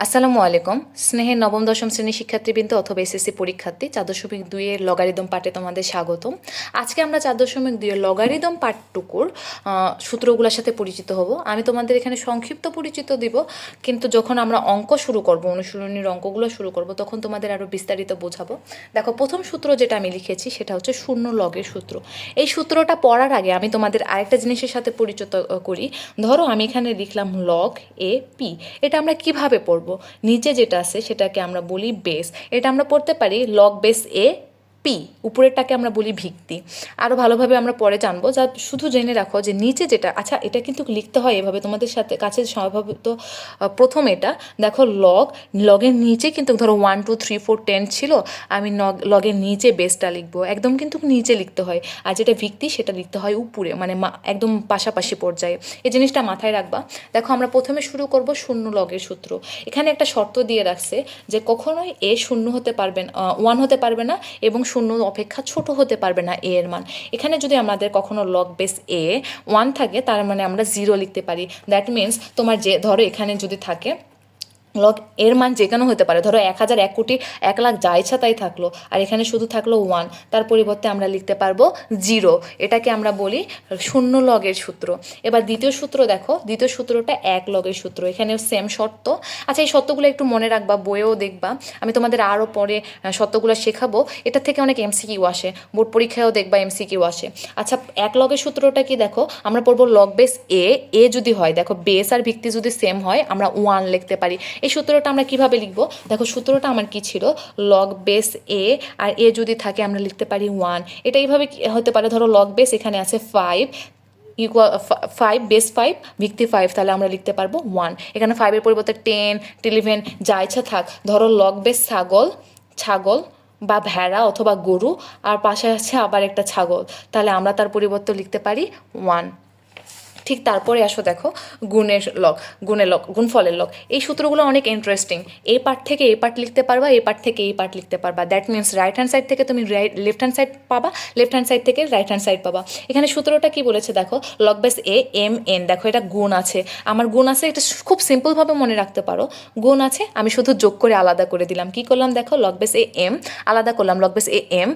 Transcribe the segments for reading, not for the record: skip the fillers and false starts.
আসসালামু আলাইকুম। স্নেহের নবম দশম শ্রেণীর শিক্ষার্থীবৃন্দ অথবা এসএসসি পরীক্ষার্থী 4.2 এর লগারিদম পাঠে তোমাদের স্বাগতম। আজকে আমরা 4.2 এর লগারিদম পাঠটুকুর সূত্রগুলোর সাথে পরিচিত হব। আমি তোমাদের এখানে সংক্ষিপ্ত পরিচিত দিব, কিন্তু যখন আমরা অঙ্ক শুরু করব, অনুশীলনীর অঙ্কগুলো শুরু করব, তখন তোমাদের আরও বিস্তারিত বোঝাবো। দেখো, প্রথম সূত্র যেটা আমি লিখেছি সেটা হচ্ছে শূন্য লগের সূত্র। এই সূত্রটা পড়ার আগে আমি তোমাদের আরেকটা জিনিসের সাথে পরিচিত করি। ধরো আমি এখানে লিখলাম লগ এ পি। এটা আমরা কিভাবে পড়ব? নিচে যেটা আছে সেটাকে আমরা বলি বেস। এটা আমরা পড়তে পারি লগ বেস এ পি, উপরেরটাকে আমরা বলি ভিত্তি। আরও ভালোভাবে আমরা পরে জানবো। যা শুধু জেনে রাখো যে নিচে যেটা, আচ্ছা এটা কিন্তু লিখতে হয় এভাবে তোমাদের সাথে কাছে স্বভাবত। প্রথম এটা দেখো, লগের নিচে কিন্তু ধরো 1 2 3 4 10 ছিল, আমি লগের নিচে বেসটা লিখবো, একদম কিন্তু নিচে লিখতে হয়। আর যেটা ভিত্তি সেটা লিখতে হয় উপরে, মানে একদম পাশাপাশি পর্যায়ে। এই জিনিসটা মাথায় রাখবা। দেখো, আমরা প্রথমে শুরু করব শূন্য লগের সূত্র। এখানে একটা শর্ত দিয়ে রাখছে যে কখনোই এ শূন্য হতে পারবে না, 1 হতে পারবে না, এবং শূন্য অপেক্ষা ছোট হতে পারবে না এ এর মান। এখানে যদি আমাদের কখনো লগ বেস এ 1 থাকে, তার মানে আমরা 0 লিখতে পারি। দ্যাট মিনস তোমার যে ধরো এখানে যদি থাকে লগ এর মান যে কোনো হতে পারে, ধরো 1000, 1 কোটি, 1 লাখ, যা ইচ্ছা তাই থাকলো, আর এখানে শুধু থাকলো 1, তার পরিবর্তে আমরা লিখতে পারবো 0। এটাকে আমরা বলি শূন্য লগের সূত্র। এবার দ্বিতীয় সূত্র দেখো, দ্বিতীয় সূত্রটা 1 লগের সূত্র। এখানেও সেম শর্ত। আচ্ছা, এই শর্তগুলো একটু মনে রাখবা, বইয়েও দেখবা। আমি তোমাদের আরও পরে শর্তগুলো শেখাবো। এটা থেকে অনেক এমসিকিউ আসে, বোর্ড পরীক্ষায়ও দেখবা এমসিকিউ আসে। আচ্ছা, 1 লগের সূত্রটা কি দেখো, আমরা পড়বো লগ বেস এ যদি হয়, দেখো বেস আর ভিত্তি যদি সেম হয় আমরা 1 লিখতে পারি। এই সূত্রটা আমরা কিভাবে লিখবো? দেখো, সূত্রটা আমার কি ছিল, লগ বেস এ আর এ যদি থাকে আমরা লিখতে পারি 1। এটা এইভাবে হতে পারে, ধরো লগ বেস এখানে আছে 5 ইকুয়াল 5, বেস 5, ভিত্তি 5, তাহলে আমরা লিখতে পারবো 1। এখানে 5-এর পরিবর্তে 10, 11, যা ইচ্ছা থাক। ধরো লগ বেস ছাগল বা ভেড়া অথবা গরু, আর পাশে আছে আবার একটা ছাগল, তাহলে আমরা তার পরিবর্তে লিখতে পারি 1। ঠিক তারপরে আসো দেখো, গুণফলের লগ। এই সূত্রগুলো অনেক ইন্টারেস্টিং। এই পার্ট থেকে এই পার্ট লিখতে পারবা, এই পার্ট থেকে এই পার্ট লিখতে পারবা। That means right hand side থেকে তুমি লেফট হ্যান্ড সাইড পাবা, লেফট হ্যান্ড সাইড থেকে রাইট হ্যান্ড সাইড পাবা। এখানে সূত্রটা কি বলেছে দেখো, log base a m n. দেখো, এটা গুণ আছে, আমার গুণ আছে, এটা খুব সিম্পলভাবে মনে রাখতে পারো। গুণ আছে, আমি শুধু যোগ করে আলাদা করে দিলাম। কি করলাম দেখো, লগ বেস এ এম আলাদা করলাম, লগ বেস এ এম,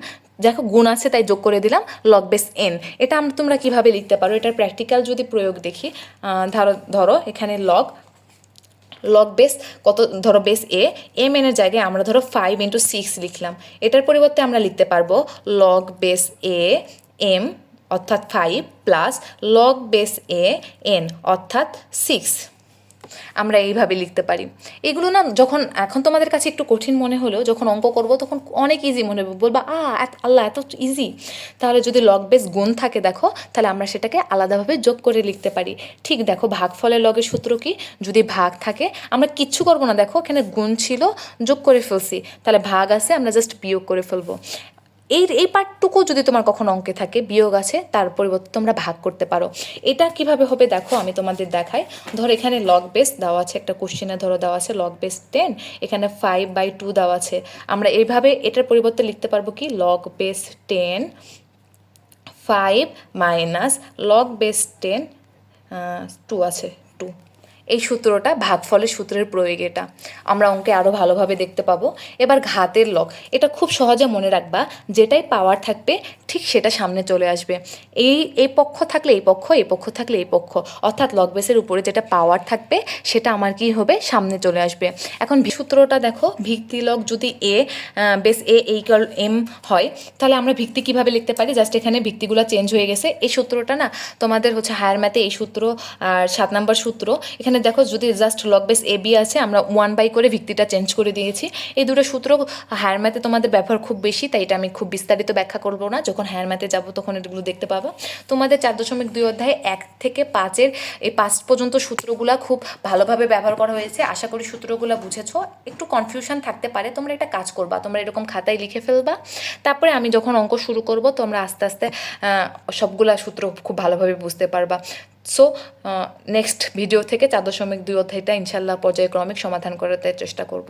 দেখো গুণ আছে তাই যোগ করে দিলাম লগ বেস এন। এটা তোমরা কিভাবে লিখতে পারো, এটার প্র্যাকটিক্যাল যদি প্রয়োগ দেখি, ধরো এখানে লগ বেস কত, ধরো বেস এম এনের জায়গায় আমরা ধরো 5 × 6 লিখলাম। এটার পরিবর্তে আমরা লিখতে পারবো লগ বেস এম অর্থাৎ 5 প্লাস লগ বেস এন অর্থাৎ 6। আমরা এইভাবে লিখতে পারি। এগুলো না যখন এখন তোমাদের কাছে একটু কঠিন মনে হলেও যখন অঙ্ক করব তখন অনেক ইজি মনে হবে, বলবা আল্লাহ এত ইজি। তাহলে যদি লগ বেস গুণ থাকে দেখো, তাহলে আমরা সেটাকে আলাদাভাবে যোগ করে লিখতে পারি। ঠিক দেখো, ভাগফলের লগের সূত্র কি, যদি ভাগ থাকে আমরা কিচ্ছু করবো না, দেখো এখানে গুণ ছিল, যোগ করে ফেলছি, তাহলে ভাগ আছে, আমরা জাস্ট বিয়োগ করে ফেলবো। এই পার্টটুকু যদি তোমার কখনো অঙ্কে থাকে, বিয়োগ আছে, তার পরিবর্তে তোমরা ভাগ করতে পারো। এটা কিভাবে হবে দেখো, আমি তোমাদের দেখাই। ধরো এখানে লগ বেস দেওয়া আছে, একটা কোশ্চেনে ধরো দেওয়া আছে লগ বেস 10, এখানে 5/2 দেওয়া আছে। আমরা এইভাবে এটার পরিবর্তে লিখতে পারবো কি, log base 10 5 minus log base 10 2 আছে 2। এই সূত্রটা ভাগফলের সূত্রের প্রয়োগ, এটা আমরা অঙ্কে আরও ভালোভাবে দেখতে পাবো। এবার ঘাতের লগ, এটা খুব সহজে মনে রাখবা, যেটাই পাওয়ার থাকবে ঠিক সেটা সামনে চলে আসবে। এই পক্ষ থাকলে এই পক্ষ, এই পক্ষ থাকলে এই পক্ষ, অর্থাৎ লগ বেসের উপরে যেটা পাওয়ার থাকবে সেটা আমার কি হবে, সামনে চলে আসবে। এখন সূত্রটা দেখো, ভিত্তি লগ যদি বেস ইকুয়াল এম হয়, তাহলে আমরা ভিত্তি কিভাবে লিখতে পারি, জাস্ট এখানে ভিত্তিগুলো চেঞ্জ হয়ে গেছে। এই সূত্রটা না তোমাদের হচ্ছে হায়ার ম্যাথে এই সূত্র আর 7 নম্বর সূত্র। এখানে দেখো, যদি জাস্ট লগ বেস বি আছে, আমরা 1/, করে ভিত্তিটা চেঞ্জ করে দিয়েছি। এই দুটো সূত্র হায়ার ম্যাথে তোমাদের ব্যবহার খুব বেশি, তাই এটা আমি খুব বিস্তারিত ব্যাখ্যা করবো না। যখন হায়ার ম্যাথে যাবো তখন এগুলো দেখতে পাবো। তোমাদের 4.2 অধ্যায়ে 1 থেকে 5-এর এই 5 পর্যন্ত সূত্রগুলো খুব ভালোভাবে ব্যবহার করা হয়েছে। আশা করি সূত্রগুলো বুঝেছো। একটু কনফিউশন থাকতে পারে, তোমরা এটা কাজ করবা, তোমরা এরকম খাতায় লিখে ফেলবা। তারপরে আমি যখন অঙ্ক শুরু করব তোমরা আস্তে আস্তে সবগুলা সূত্র খুব ভালোভাবে বুঝতে পারবা। সো নেক্সট ভিডিও থেকে 4.2 অধ্যায়টা ইনশাল্লাহ পর্যায়ক্রমিক সমাধান করাতে চেষ্টা করব।